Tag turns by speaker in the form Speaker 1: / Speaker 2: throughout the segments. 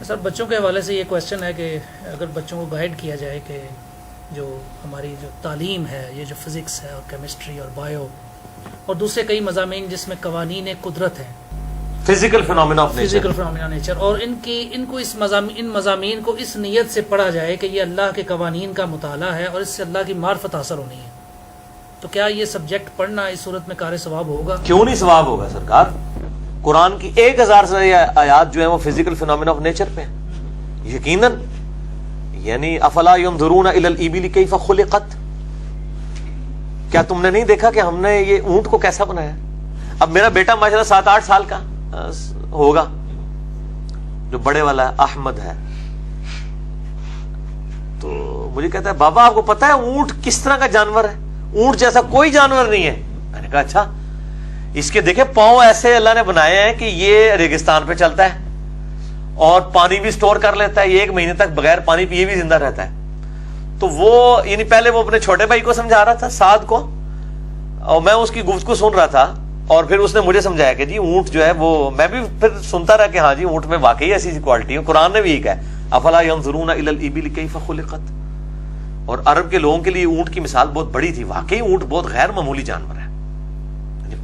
Speaker 1: سر بچوں کے حوالے سے یہ کویشچن ہے کہ اگر بچوں کو گائیڈ کیا جائے کہ جو ہماری جو تعلیم ہے، یہ جو فزکس ہے اور کیمسٹری اور بایو اور دوسرے کئی مضامین جس میں قوانین قدرت ہیں،
Speaker 2: فزیکل فینومینا آف
Speaker 1: نیچر، اور ان کو ان مضامین کو اس نیت سے پڑھا جائے کہ یہ اللہ کے قوانین کا مطالعہ ہے اور اس سے اللہ کی معرفت حاصل ہونی ہے، تو کیا یہ سبجیکٹ پڑھنا اس صورت میں کار ثواب ہوگا؟
Speaker 2: کیوں نہیں ثواب ہوگا سرکار؟ قرآن کی 1000 سے آیات جو ہیں وہ فزیکل فینومینا آف نیچر پہ ہیں یقیناً. یعنی افلا ينظرون الى الابل كيف خلقت، کیا تم نے نہیں دیکھا کہ ہم نے یہ اونٹ کو کیسا بنایا؟ اب میرا بیٹا ماشاءاللہ 7-8 سال کا ہوگا، جو بڑے والا ہے احمد ہے، تو مجھے کہتا ہے بابا آپ کو پتا ہے اونٹ کس طرح کا جانور ہے؟ اونٹ جیسا کوئی جانور نہیں ہے. میں نے کہا اچھا. اس کے دیکھیں پاؤں ایسے اللہ نے بنائے ہیں کہ یہ ریگستان پہ چلتا ہے اور پانی بھی سٹور کر لیتا ہے، یہ 1 مہینے تک بغیر پانی پیے بھی زندہ رہتا ہے. تو وہ یعنی پہلے وہ اپنے چھوٹے بھائی کو سمجھا رہا تھا، سعد کو، اور میں اس کی گفتگو سن رہا تھا، اور پھر اس نے مجھے سمجھایا کہ جی اونٹ جو ہے وہ، میں بھی پھر سنتا رہا کہ ہاں جی اونٹ میں واقعی ایسی کوالٹی ہے. قرآن نے بھی یہ کہا ہے افلا ينظرون الى الابل كيف خلقت. اور عرب کے لوگوں کے لیے اونٹ کی مثال بہت بڑی تھی. واقعی اونٹ بہت غیر معمولی جانور ہے،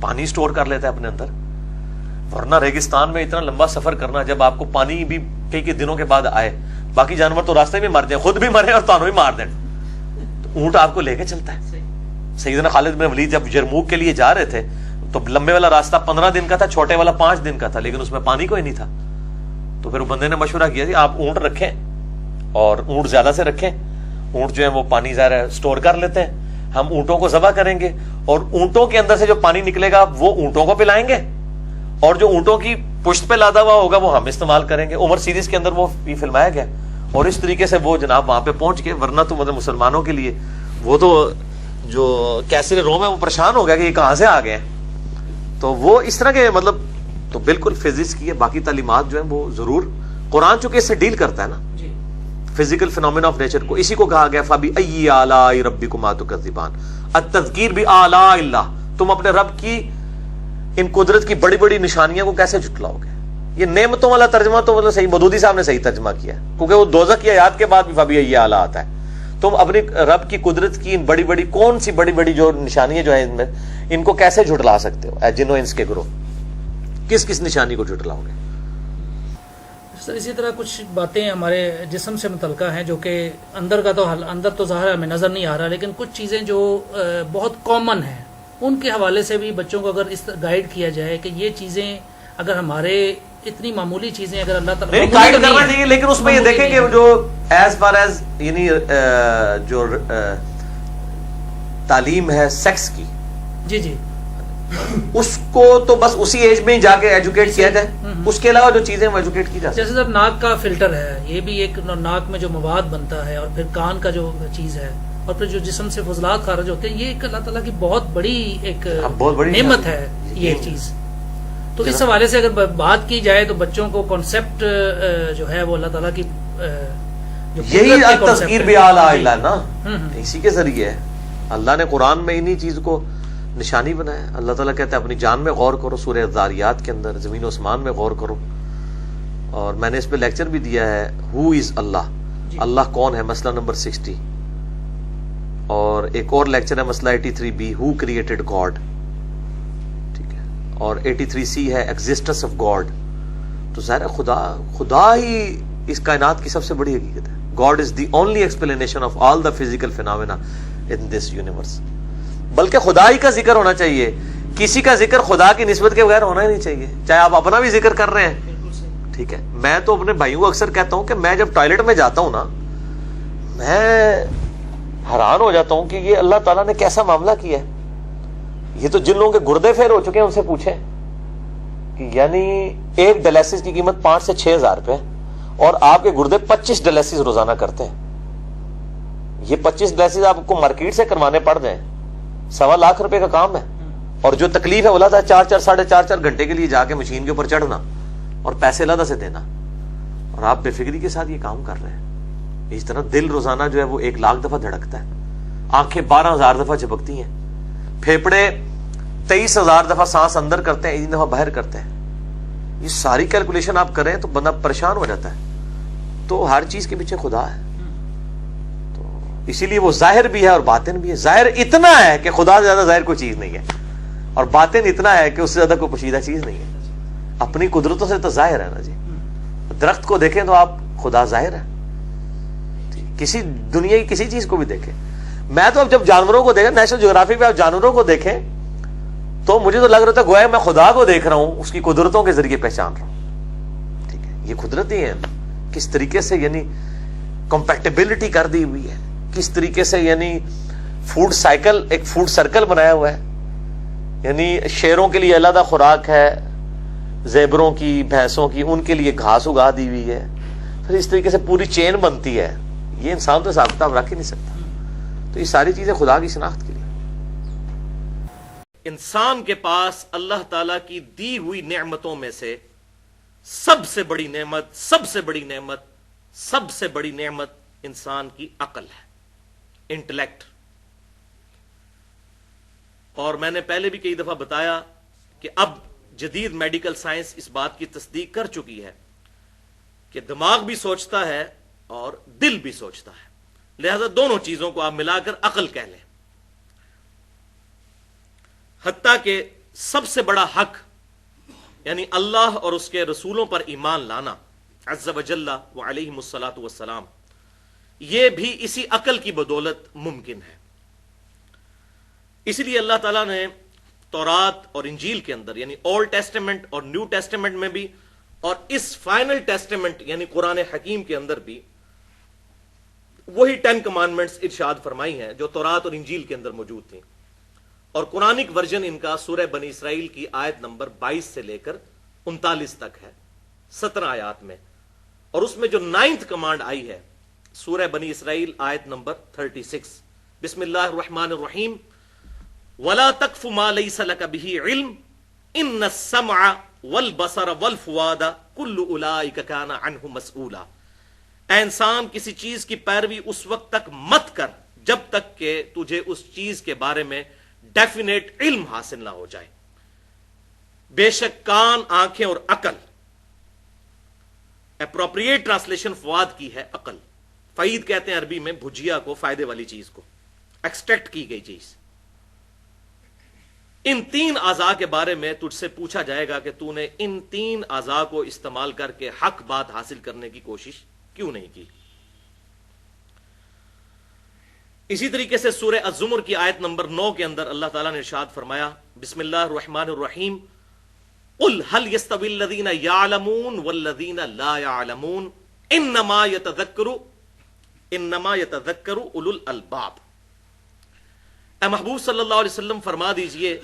Speaker 2: پانی سٹور کر لیتا ہے اپنے اندر، ورنہ ریگستان میں اتنا لمبا سفر کرنا، جب آپ کو پانی بھی کئی دنوں کے بعد آئے، باقی جانور تو راستے میں مر جائیں، خود بھی مرے اور تانوں بھی مار دیں، تو اونٹ آپ کو لے کے چلتا ہے. سیدنا خالد بن ولید جب یرموک کے لیے جا رہے تھے تو لمبے والا راستہ 15 دن کا تھا، چھوٹے والا 5 دن کا تھا، لیکن اس میں پانی کوئی نہیں تھا. تو پھر بندے نے مشورہ کیا جی آپ اونٹ رکھیں، اور اونٹ زیادہ سے رکھیں، اونٹ جو ہے وہ پانی ظاہر سٹور کر لیتے ہیں، ہم اونٹوں کو ذبح کریں گے اور اونٹوں کے اندر سے جو پانی نکلے گا وہ اونٹوں کو پلائیں گے، اور جو اونٹوں کی پشت پہ لادا ہوا ہوگا وہ ہم استعمال کریں گے. عمر سیریز کے اندر وہ بھی فلمایا گیا، اور اس طریقے سے وہ جناب وہاں پہ پہنچ گئے. ورنہ تو مطلب مسلمانوں کے لیے وہ تو جو کیسر روم ہے وہ پریشان ہو گیا کہ یہ کہاں سے آ گئے. تو وہ اس طرح کے مطلب تو بالکل فزکس کی ہے، باقی تعلیمات جو ہیں وہ ضرور قرآن چونکہ اس سے ڈیل کرتا ہے نا فزیکل فینومینا آف نیچر کو. اسی کو کہا گیا فَبِأَيِّ آلَاءِ رَبِّكُمَا تُكَذِّبَانِ، التذکیر بآلاء اللہ، تم اپنے رب کی ان قدرت کی بڑی بڑی نشانیاں کو کیسے جھٹلاؤ گے. یہ نعمتوں والا ترجمہ تو مطلب صحیح مودودی صاحب نے صحیح ترجمہ کیا ہے، کیونکہ وہ دوزخ کی آیات کے بعد بھی فَبِأَيِّ آلَاء آتا ہے. تم اپنی رب کی قدرت کی ان بڑی بڑی کون سی بڑی بڑی جو نشانیاں جو ہیں ان میں، ان کو کیسے جھٹلا سکتے ہو؟ اے جن و انس کے گروہ، کس کس نشانی کو جھٹلاؤ گے؟
Speaker 1: سر اسی طرح کچھ باتیں ہمارے جسم سے متعلقہ ہیں جو کہ اندر کا تو اندر تو ظاہر ہمیں نظر نہیں آ رہا، لیکن کچھ چیزیں جو بہت کامن ہیں ان کے حوالے سے بھی بچوں کو اگر اس گائیڈ کیا جائے کہ یہ چیزیں اگر ہمارے اتنی معمولی چیزیں اگر اللہ تعالیٰ
Speaker 2: گائیڈ کرنا چاہیے، لیکن اس میں یہ دیکھیں کہ جو ایز فار ایز یعنی جو تعلیم ہے سیکس کی،
Speaker 1: جی
Speaker 2: اس کو تو بس اسی ایج میں ہی جا کے ایجوکیٹ کیا جائے، اس کے علاوہ جو چیزیں وہ ایجوکیٹ کی جائے.
Speaker 1: جیسے سر ناک کا فلٹر ہے، یہ بھی ایک ناک میں جو مواد بنتا ہے، اور پھر کان کا جو چیز ہے، اور پھر جو جسم سے فضلات خارج ہوتے ہیں، یہ ایک اللہ تعالیٰ کی بہت بڑی ایک نعمت ہے یہ چیز. تو اس حوالے سے اگر بات کی جائے تو بچوں کو کانسیپٹ جو ہے وہ اللہ تعالیٰ کی
Speaker 2: یہی تذکیر بآلاء اللہ نا، اسی کے ذریعے اللہ نے قرآن میں انہی چیز کو نشانی بنایا. اللہ تعالیٰ کہتا ہے اپنی جان میں غور کرو، سورہ ذاریات کے اندر زمین و اسمان میں غور کرو. اور میں نے اس پہ لیکچر بھی دیا ہے ہو از اللہ، اللہ کون ہے، مسئلہ نمبر 60. اور ایک اور لیکچر ہے مسئلہ 83B ہو کریٹڈ گاڈ، ٹھیک ہے. اور 83C ہے ایگزسٹنس آف گاڈ. تو ظاہر خدا ہی اس کائنات کی سب سے بڑی حقیقت ہے. God is the only explanation of all the physical phenomena in this universe. بلکہ خدا ہی کا ذکر ہونا چاہیے، کسی کا ذکر خدا کی نسبت کے بغیر ہونا ہی نہیں چاہیے، چاہے آپ اپنا بھی ذکر کر رہے ہیں. ٹھیک ہے، میں تو اپنے بھائیوں کو اکثر کہتا ہوں کہ میں جب ٹوائلٹ میں جاتا ہوں نا، میں حیران ہو جاتا ہوں کہ یہ اللہ تعالیٰ نے کیسا معاملہ کیا ہے. یہ تو جن لوگوں کے گردے پھیر ہو چکے ہیں ان سے پوچھیں کہ یعنی ایک ڈائلسس کی قیمت 5 سے 6 ہزار روپے، اور آپ کے گردے 25 ڈائلسس روزانہ کرتے ہیں. یہ 25 ڈائلسس آپ کو مارکیٹ سے کروانے پڑ جائیں، 1.25 لاکھ روپے کا کام ہے. اور جو تکلیف ہے وہ لگتا ہے 4-4 گھنٹے کے لیے جا کے مشین کے اوپر چڑھنا اور پیسے لادہ سے دینا، اور آپ بے فکری کے ساتھ یہ کام کر رہے ہیں. اس طرح دل روزانہ جو ہے وہ 1 لاکھ دفعہ دھڑکتا ہے، آنکھیں 12,000 دفعہ جھپکتی ہیں، پھیپڑے 23,000 دفعہ سانس اندر کرتے ہیں، 1 دفعہ باہر کرتے ہیں. یہ ساری کیلکولیشن آپ کریں تو بندہ پریشان ہو جاتا ہے. تو ہر چیز کے پیچھے خدا ہے. تو اسی لیے وہ ظاہر بھی ہے اور باطن بھی ہے. ظاہر اتنا ہے کہ خدا سے زیادہ ظاہر کوئی چیز نہیں ہے, اور باطن اتنا ہے کہ اس سے زیادہ کوئی پوشیدہ چیز نہیں ہے. اپنی قدرتوں سے تو ظاہر ہے نا جی. درخت کو دیکھیں تو آپ خدا ظاہر ہے, کسی دنیا کی کسی چیز کو بھی دیکھیں. میں تو اب جب جانوروں کو دیکھیں, نیشنل جغرافی پہ آپ جانوروں کو دیکھیں تو مجھے تو لگ رہا تھا گویا میں خدا کو دیکھ رہا ہوں, اس کی قدرتوں کے ذریعے پہچان رہا ہوں. ٹھیک ہے, یہ قدرتی ہیں کس طریقے سے یعنی کمپیٹیبلٹی کر دی ہوئی ہے, کس طریقے سے یعنی فوڈ سائیکل, ایک فوڈ سرکل بنایا ہوا ہے. یعنی شیروں کے لیے علیحدہ خوراک ہے, زیبروں کی, بھینسوں کی, ان کے لیے گھاس اگا دی ہوئی ہے. پھر اس طریقے سے پوری چین بنتی ہے. یہ انسان تو حساب کتاب رکھ ہی نہیں سکتا. تو یہ ساری چیزیں خدا کی شناخت کے لیے.
Speaker 3: انسان کے پاس اللہ تعالیٰ کی دی ہوئی نعمتوں میں سے سب سے بڑی نعمت, سب سے بڑی نعمت, سب سے بڑی نعمت انسان کی عقل ہے, انٹلیکٹ. اور میں نے پہلے بھی کئی دفعہ بتایا کہ اب جدید میڈیکل سائنس اس بات کی تصدیق کر چکی ہے کہ دماغ بھی سوچتا ہے اور دل بھی سوچتا ہے, لہذا دونوں چیزوں کو آپ ملا کر عقل کہہ لیں. حتیٰ کہ سب سے بڑا حق یعنی اللہ اور اس کے رسولوں پر ایمان لانا عز وجل وعلیہم الصلاۃ والسلام, یہ بھی اسی عقل کی بدولت ممکن ہے. اسی لیے اللہ تعالیٰ نے تورات اور انجیل کے اندر یعنی اولڈ ٹیسٹیمنٹ اور نیو ٹیسٹیمنٹ میں بھی, اور اس فائنل ٹیسٹیمنٹ یعنی قرآن حکیم کے اندر بھی وہی 10 کمانڈمنٹس ارشاد فرمائی ہیں جو تورات اور انجیل کے اندر موجود تھیں. اور قرآنک ورژن ان کا سورہ بنی اسرائیل کی آیت نمبر 22 سے لے کر 39 تک ہے, 17 آیات میں. اور اس میں جو 9th کمانڈ آئی ہے سورہ بنی اسرائیل آیت نمبر 36, بسم اللہ الرحمن الرحیم, وَلَا تَقْفُ مَا لَيْسَ لَكَ بِهِ عِلْمٌ إِنَّ السَّمْعَ وَالْبَصَرَ وَالْفُؤَادَ كُلُّ أُولَٰئِكَ كَانَ عَنْهُ مسئولا. اے انسان, کسی چیز کی پیروی اس وقت تک مت کر جب تک کہ تجھے اس چیز کے بارے میں ڈیفینیٹ علم حاصل نہ ہو جائے. بے شک کان, آنکھیں اور عقل, اپروپریٹ ٹرانسلیشن فواد کی ہے عقل. فعید کہتے ہیں عربی میں بھجیا کو, فائدے والی چیز کو, ایکسٹریکٹ کی گئی چیز. ان 3 اعضاء کے بارے میں تجھ سے پوچھا جائے گا کہ تو نے ان 3 اعضاء کو استعمال کر کے حق بات حاصل کرنے کی کوشش کیوں نہیں کی. اسی طریقے سے سورہ الزمر کی آیت نمبر 9 کے اندر اللہ تعالیٰ نے ارشاد فرمایا, بسم اللہ الرحمن الرحیم, قل هل يستوي الذين يعلمون والذين لا يعلمون انما يتذكر اولو الالباب. اے محبوب صلی اللہ علیہ وسلم فرما دیجئے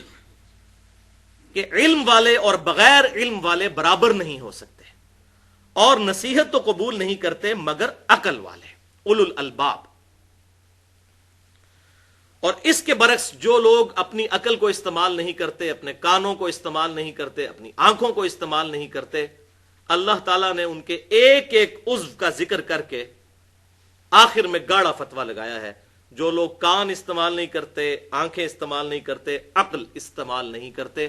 Speaker 3: کہ علم والے اور بغیر علم والے برابر نہیں ہو سکتے, اور نصیحت تو قبول نہیں کرتے مگر عقل والے, اولو الالباب. اور اس کے برعکس جو لوگ اپنی عقل کو استعمال نہیں کرتے, اپنے کانوں کو استعمال نہیں کرتے, اپنی آنکھوں کو استعمال نہیں کرتے, اللہ تعالیٰ نے ان کے ایک ایک عضو کا ذکر کر کے آخر میں گاڑا فتویٰ لگایا ہے. جو لوگ کان استعمال نہیں کرتے, آنکھیں استعمال نہیں کرتے, عقل استعمال نہیں کرتے,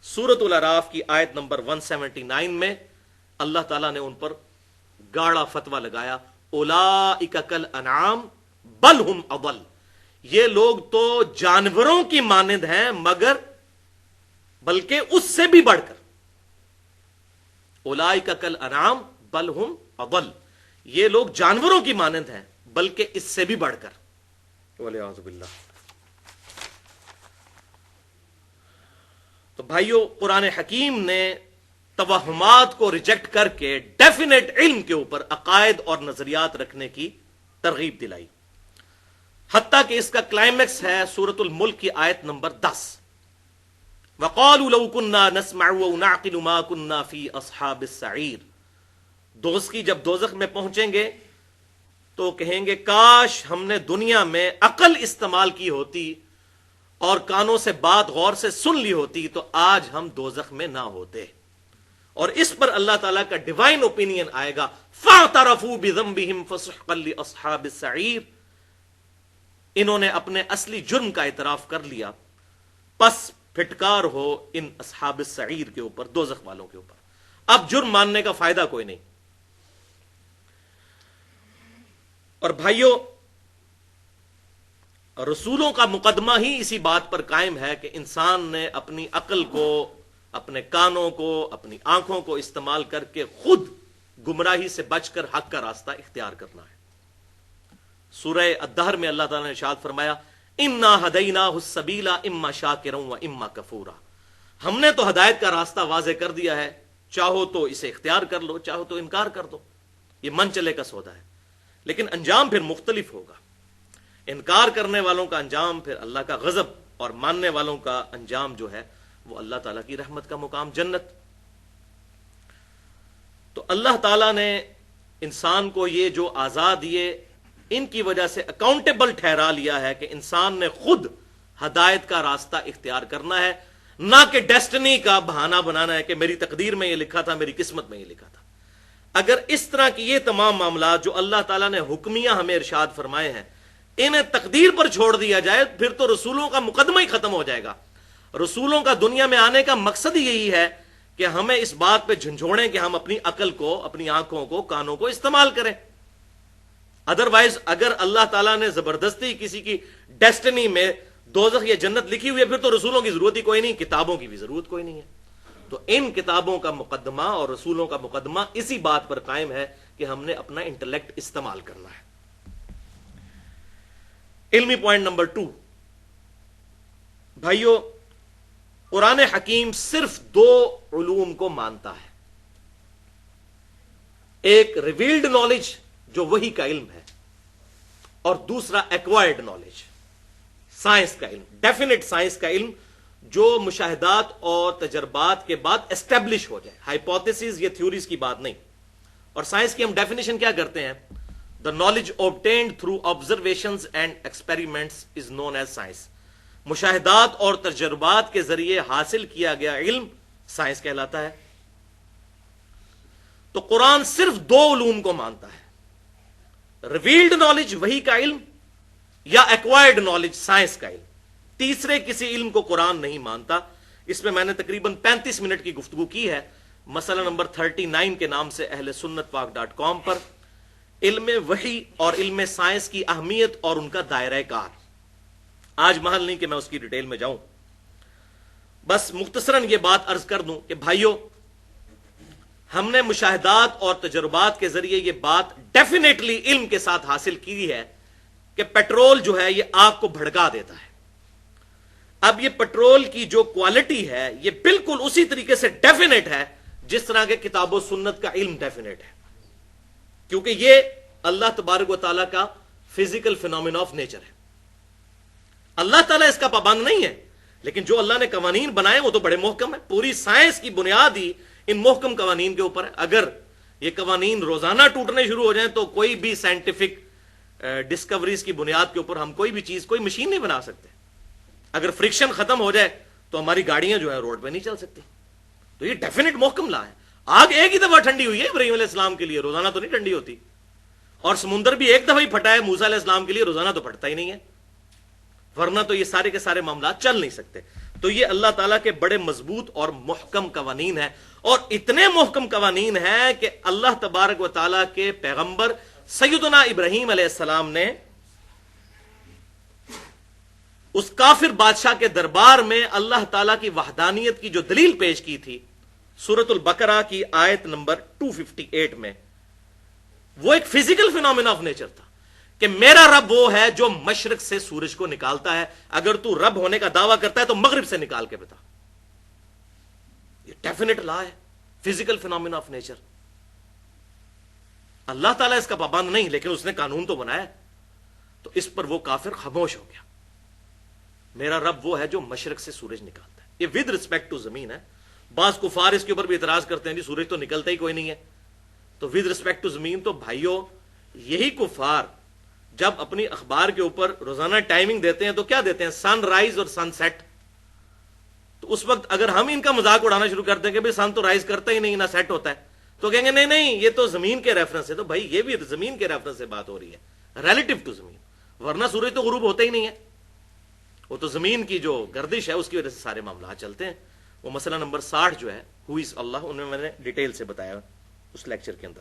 Speaker 3: سورۃ الاعراف کی آیت نمبر 179 میں اللہ تعالیٰ نے ان پر گاڑا فتویٰ لگایا, اولئک کالانعام بل ہم اضل. یہ لوگ تو جانوروں کی مانند ہیں مگر بلکہ اس سے بھی بڑھ کر, اولئک کالانعام بل ہم اضل, یہ لوگ جانوروں کی مانند ہیں بلکہ اس سے بھی بڑھ کر, والعیاذ باللہ. تو بھائیو, قرآن حکیم نے توہمات کو ریجیکٹ کر کے ڈیفینیٹ علم کے اوپر عقائد اور نظریات رکھنے کی ترغیب دلائی. حتیٰ کہ اس کا کلائمیکس ہے سورۃ الملک کی آیت نمبر 10, وَقَالُوا لَوْ كُنَّا نَسْمَعُ وَنَعْقِلُ مَا كُنَّا فِي أَصْحَابِ السَّعِيرِ. دوزخی جب دوزخ میں پہنچیں گے تو کہیں گے کاش ہم نے دنیا میں عقل استعمال کی ہوتی اور کانوں سے بات غور سے سن لی ہوتی تو آج ہم دوزخ میں نہ ہوتے. اور اس پر اللہ تعالیٰ کا ڈیوائن اوپینین آئے گا, فَاعْتَرَفُوا بِذَنبِهِمْ فَسُحْقًا لِأَصْحَابِ السَّعِيرِ. انہوں نے اپنے اصلی جرم کا اعتراف کر لیا, پس پھٹکار ہو ان اصحاب السعیر کے اوپر, دوزخ والوں کے اوپر. اب جرم ماننے کا فائدہ کوئی نہیں. اور بھائیوں، رسولوں کا مقدمہ ہی اسی بات پر قائم ہے کہ انسان نے اپنی عقل کو، اپنے کانوں کو، اپنی آنکھوں کو استعمال کر کے خود گمراہی سے بچ کر حق کا راستہ اختیار کرنا ہے. سورہ الدہر میں اللہ تعالیٰ نے ارشاد فرمایا انا ہدیناہ السبیل اما شاکرا و اما کفورا. ہم نے تو ہدایت کا راستہ واضح کر دیا ہے، چاہو تو اسے اختیار کر لو، چاہو تو انکار کر دو. یہ من چلے کا سودا ہے، لیکن انجام پھر مختلف ہوگا. انکار کرنے والوں کا انجام پھر اللہ کا غضب، اور ماننے والوں کا انجام جو ہے وہ اللہ تعالیٰ کی رحمت کا مقام جنت. تو اللہ تعالیٰ نے انسان کو یہ جو آزاد دیے، ان کی وجہ سے اکاؤنٹیبل ٹھہرا لیا ہے کہ انسان نے خود ہدایت کا راستہ اختیار کرنا ہے، نہ کہ ڈیسٹنی کا بہانہ بنانا ہے کہ میری تقدیر میں یہ لکھا تھا، میری قسمت میں یہ لکھا تھا. اگر اس طرح کی یہ تمام معاملات جو اللہ تعالیٰ نے حکمیہ ہمیں ارشاد فرمائے ہیں انہیں تقدیر پر چھوڑ دیا جائے، پھر تو رسولوں کا مقدمہ ہی ختم ہو جائے گا. رسولوں کا دنیا میں آنے کا مقصد ہی یہی ہے کہ ہمیں اس بات پہ جھنجھوڑیں کہ ہم اپنی عقل کو، اپنی آنکھوں کو، کانوں کو استعمال کریں. ادروائز اگر اللہ تعالیٰ نے زبردستی کسی کی ڈیسٹنی میں دوزخ یا جنت لکھی ہوئی ہے، پھر تو رسولوں کی ضرورت ہی کوئی نہیں، کتابوں کی بھی ضرورت کوئی نہیں ہے. تو ان کتابوں کا مقدمہ اور رسولوں کا مقدمہ اسی بات پر قائم ہے کہ ہم نے اپنا انٹلیکٹ استعمال کرنا ہے. علمی پوائنٹ نمبر 2، بھائیو، قرآن حکیم صرف 2 علوم کو مانتا ہے. ایک ریویلڈ نالج جو وحی کا علم ہے، اور دوسرا ایکوائرڈ نالج، سائنس کا علم، ڈیفینٹ سائنس کا علم جو مشاہدات اور تجربات کے بعد اسٹیبلش ہو جائے. ہائپوتھیسز یا تھیوریز کی بات نہیں. اور سائنس کی ہم ڈیفینیشن کیا کرتے ہیں؟ The knowledge obtained through observations and experiments is known as science. مشاہدات اور تجربات کے ذریعے حاصل کیا گیا علم سائنس کہلاتا ہے. تو قرآن صرف 2 علوم کو مانتا ہے، ریویلڈ نالج وحی کا علم یا ایکوائرڈ نالج سائنس کا علم. تیسرے کسی علم کو قرآن نہیں مانتا. اس میں میں نے تقریباً 35 منٹ کی گفتگو کی ہے، مسئلہ نمبر 39 کے نام سے اہل سنت پاک.com پر، علم وحی اور علم سائنس کی اہمیت اور ان کا دائرہ کار. آج محل نہیں کہ میں اس کی ڈیٹیل میں جاؤں، بس مختصراً یہ بات عرض کر دوں کہ بھائیو، ہم نے مشاہدات اور تجربات کے ذریعے یہ بات ڈیفینیٹلی علم کے ساتھ حاصل کی ہے کہ پیٹرول جو ہے یہ آگ کو بھڑکا دیتا ہے. اب یہ پیٹرول کی جو کوالٹی ہے یہ بالکل اسی طریقے سے ڈیفینیٹ ہے جس طرح کے کتاب و سنت کا علم ڈیفینیٹ ہے، کیونکہ یہ اللہ تبارک و تعالیٰ کا فزیکل فینومینا آف نیچر ہے. اللہ تعالیٰ اس کا پابند نہیں ہے، لیکن جو اللہ نے قوانین بنائے وہ تو بڑے محکم ہے. پوری سائنس کی بنیاد ہی ان محکم قوانین کے اوپر ہے. اگر یہ قوانین روزانہ ٹوٹنے شروع ہو جائیں تو کوئی بھی سائنٹیفک ڈسکوریز کی بنیاد کے اوپر ہم کوئی بھی چیز، کوئی مشین نہیں بنا سکتے. اگر فرکشن ختم ہو جائے تو ہماری گاڑیاں جو ہے روڈ پہ نہیں چل سکتی. تو یہ ڈیفینیٹ محکم لا ہے. آگ ایک ہی دفعہ ٹھنڈی ہوئی ہے ابراہیم علیہ السلام کے لیے، روزانہ تو نہیں ٹھنڈی ہوتی. اور سمندر بھی ایک دفعہ ہی پھٹا ہے موسیٰ علیہ السلام کے لیے، روزانہ تو پھٹتا ہی نہیں ہے، ورنہ تو یہ سارے کے سارے معاملات چل نہیں سکتے. تو یہ اللہ تعالیٰ کے بڑے مضبوط اور محکم قوانین ہیں، اور اتنے محکم قوانین ہیں کہ اللہ تبارک و تعالیٰ کے پیغمبر سیدنا ابراہیم علیہ السلام نے اس کافر بادشاہ کے دربار میں اللہ تعالیٰ کی وحدانیت کی جو دلیل پیش کی تھی سورۃ البقرہ کی آیت نمبر 258 میں، وہ ایک فزیکل فینومینا آف نیچر تھا کہ میرا رب وہ ہے جو مشرق سے سورج کو نکالتا ہے. اگر تو رب ہونے کا دعویٰ کرتا ہے تو مغرب سے نکال کے بتا. یہ ڈیفینیٹ لا ہے، فزیکل فینومینا آف نیچر. اللہ تعالیٰ اس کا پابند نہیں، لیکن اس نے قانون تو بنایا. تو اس پر وہ کافر خاموش ہو گیا. میرا رب وہ ہے جو مشرق سے سورج نکالتا ہے. یہ ود رسپیکٹ ٹو زمین ہے. بعض کفار اس کے اوپر بھی اعتراض کرتے ہیں جی سورج تو نکلتا ہی کوئی نہیں ہے. تو ود رسپیکٹ ٹو زمین، تو بھائیوں یہی کفار جب اپنی اخبار کے اوپر روزانہ ٹائمنگ دیتے ہیں تو کیا دیتے ہیں؟ سن رائز اور سن سیٹ. تو اس وقت اگر ہم ان کا مذاق اڑانا شروع کرتے ہیں کہ بھئی سن تو رائز کرتا ہی نہیں، نہ سیٹ ہوتا ہے، تو کہیں گے نہیں نہیں یہ تو زمین کے ریفرنس ہے. تو بھائی یہ بھی زمین کے ریفرنس سے بات ہو رہی ہے، ریلیٹو ٹو زمین، ورنہ سورج تو غروب ہوتا ہی نہیں ہے. وہ تو زمین کی جو گردش ہے اس کی وجہ سے سارے معاملات چلتے ہیں. وہ مسئلہ نمبر 60 جو ہے ہو از اللہ، ان میں نے ڈیٹیل سے بتایا اس لیکچر کے اندر.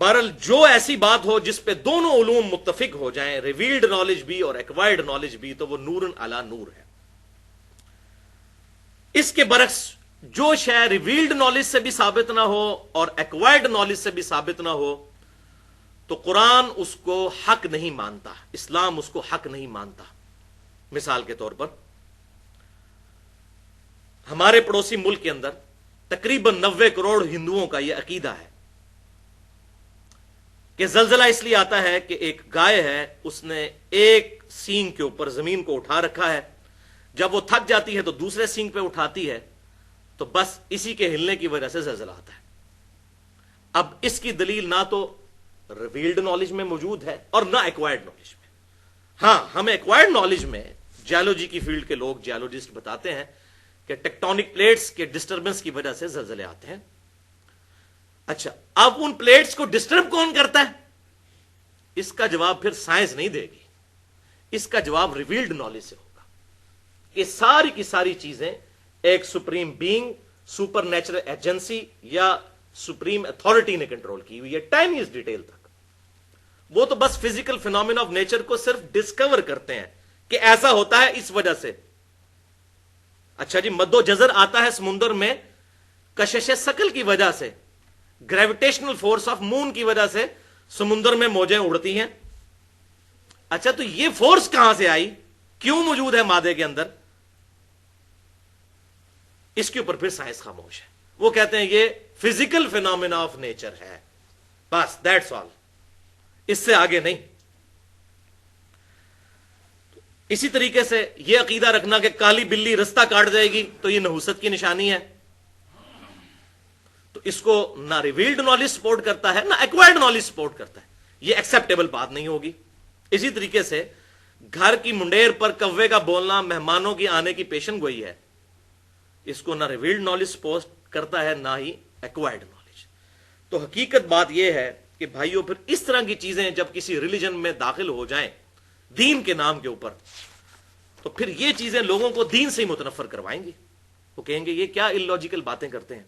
Speaker 3: بہرحال جو ایسی بات ہو جس پہ دونوں علوم متفق ہو جائیں، ریویلڈ نالج بھی اور ایکوائرڈ نالج بھی، تو وہ نورن علی نور ہے. اس کے برعکس جو شے ریویلڈ نالج سے بھی ثابت نہ ہو اور ایکوائرڈ نالج سے بھی ثابت نہ ہو تو قرآن اس کو حق نہیں مانتا، اسلام اس کو حق نہیں مانتا. مثال کے طور پر ہمارے پڑوسی ملک کے اندر تقریباً 90 کروڑ ہندوؤں کا یہ عقیدہ ہے کہ زلزلہ اس لیے آتا ہے کہ ایک گائے ہے، اس نے ایک سینگ کے اوپر زمین کو اٹھا رکھا ہے، جب وہ تھک جاتی ہے تو دوسرے سینگ پہ اٹھاتی ہے، تو بس اسی کے ہلنے کی وجہ سے زلزلہ آتا ہے. اب اس کی دلیل نہ تو ریویلڈ نالج میں موجود ہے اور نہ ایکوائرڈ نالج میں. ہاں، ہمیں ایکوائرڈ نالج میں جیولوجی کی فیلڈ کے لوگ جیولوجسٹ بتاتے ہیں کہ ٹیکٹونک پلیٹس کے ڈسٹربنس کی وجہ سے زلزلے آتے ہیں. اچھا، اب ان پلیٹس کو ڈسٹرب کون کرتا ہے؟ اس کا جواب پھر سائنس نہیں دے گی، اس کا جواب ریویلڈ نالج سے ہوگا کہ ساری کی ساری چیزیں ایک supreme being, super natural agency یا سپریم اتھارٹی نے کنٹرول کی ہوئی ہے، ٹائنیسٹ ڈیٹیل تک. وہ تو بس فزیکل فینومینا آف نیچر کو صرف ڈسکور کرتے ہیں کہ ایسا ہوتا ہے اس وجہ سے. اچھا جی، مد و جزر آتا ہے سمندر میں کشش ثقل کی وجہ سے، گریویٹیشنل فورس آف مون کی وجہ سے سمندر میں موجیں اڑتی ہیں. اچھا، تو یہ فورس کہاں سے آئی، کیوں موجود ہے مادے کے اندر؟ اس کے اوپر پھر سائنس خاموش ہے. وہ کہتے ہیں یہ فزیکل فینومینا آف نیچر ہے، بس دیٹس آل، اس سے آگے نہیں. اسی طریقے سے یہ عقیدہ رکھنا کہ کالی بلی رستہ کاٹ جائے گی تو یہ نحوست کی نشانی ہے، تو اس کو نہ ریویلڈ نالج سپورٹ کرتا ہے نہ ایکوائرڈ نالج سپورٹ کرتا ہے. یہ ایکسیپٹیبل بات نہیں ہوگی. اسی طریقے سے گھر کی منڈیر پر کوے کا بولنا مہمانوں کی آنے کی پیشن گوئی ہے، اس کو نہ ریویلڈ نالج سپورٹ کرتا ہے نہ ہی ایکوائرڈ نالج. تو حقیقت بات یہ ہے کہ بھائیوں، پھر اس طرح کی چیزیں جب کسی ریلیجن میں داخل ہو جائیں دین کے نام کے اوپر، تو پھر یہ چیزیں لوگوں کو دین سے ہی متنفر کروائیں گی. وہ کہیں گے یہ کیا اللاجیکل باتیں کرتے ہیں.